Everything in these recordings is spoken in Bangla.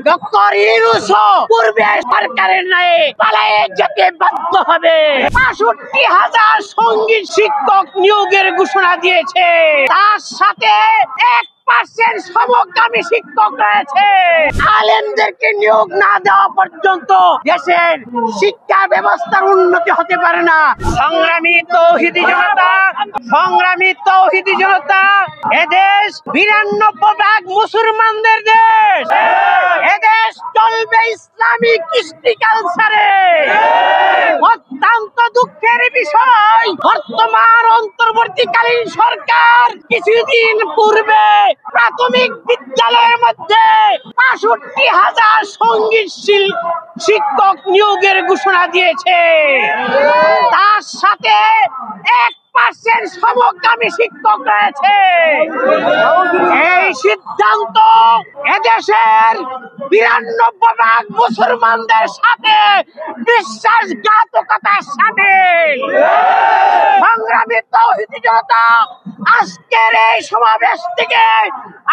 ডক্টর ইউনূস পূর্বে সরকারের ন্যায় পালিয়ে যেতে বাধ্য হবে। ৬৫,০০০ সঙ্গীত শিক্ষক নিয়োগের ঘোষণা দিয়েছে, তার সাথে 1% সমকামী শিক্ষক রয়েছে। আলেমদেরকে নিয়োগ না দেওয়া পর্যন্ত দেশের শিক্ষা ব্যবস্থার উন্নতি হতে পারে না। সংগ্রামী তৌহিদি জনতা, এদেশ ৯২ মুসলমানদের দেশ। এদেশ চলবে ইসলামিক কৃষ্টি কালচারে। অত্যন্ত দুঃখের বিষয়, বর্তমান অন্তর্বর্তীকালীন সরকার কিছুদিন পূর্বে প্রাথমিক বিদ্যালয়ের মধ্যে ৬৫,০০০ সঙ্গীত শিক্ষক নিয়োগের ঘোষণা দিয়েছে, তার সাথে 1% সমকামী শিক্ষক রয়েছে। এই সিদ্ধান্ত এদেশের ৯২ মুসলমানদের সাথে বিশ্বাসঘাতকতার সামিল। সংগ্রামী তৌহিদি জনতা, আজকের এই সমাবেশ থেকে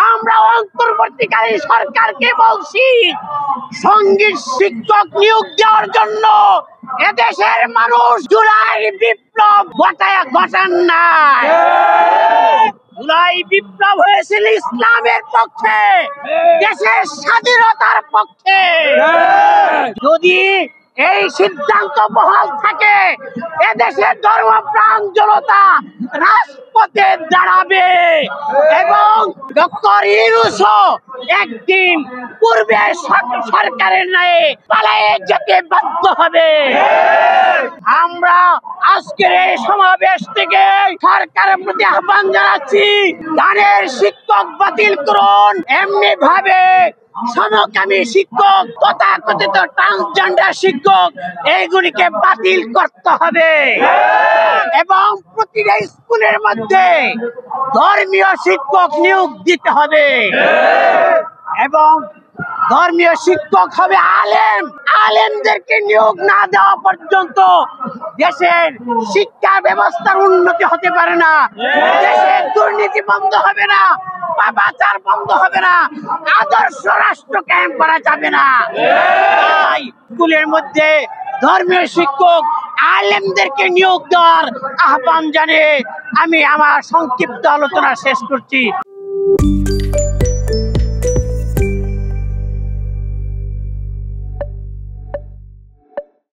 আমরা অন্তর্বর্তীকালীন সরকারকে বলছি, সঙ্গীত শিক্ষক নিয়োগ দেওয়ার জন্য এদেশের মানুষ জুলাই বিপ্লব ঘটান নাই। জুলাই বিপ্লব হয়েছিল ইসলামের পক্ষে, দেশের স্বাধীনতার পক্ষে। যদি এই সিদ্ধান্ত বহাল থাকে, এদেশের ধর্মপ্রাণ জনতা রাজপথে দাঁড়াবে এবং ডক্টর ইউনূস একদিন পূর্বে সরকারের ন্যায় পালিয়ে যেতে বাধ্য হবে। আমরা আজকের এই সমাবেশ থেকে সরকারের প্রতি আহ্বান জানাচ্ছি, গানের শিক্ষক বাতিল করুন। এমনি ভাবে সমকামী শিক্ষক, তথাকথিত ট্রান্সজেন্ডার শিক্ষক, এইগুলিকে বাতিল করতে হবে এবং প্রতিটা স্কুলের মধ্যে ধর্মীয় শিক্ষক নিয়োগ দিতে হবে এবং ধর্মীয় শিক্ষক হবে আলেম। আলেমদেরকে নিয়োগ না দেওয়া পর্যন্ত দেশের শিক্ষা ব্যবস্থার উন্নতি হতে পারে না, দেশের দুর্নীতি বন্ধ হবে না, পাপাচার বন্ধ হবে না, আদর্শ রাষ্ট্র কায়েম করা যাবে না। তাই স্কুলের মধ্যে ধর্মীয় শিক্ষক আলেমদেরকে নিয়োগ দেওয়ার আহ্বান জানিয়ে আমি আমার সংক্ষিপ্ত আলোচনা শেষ করছি।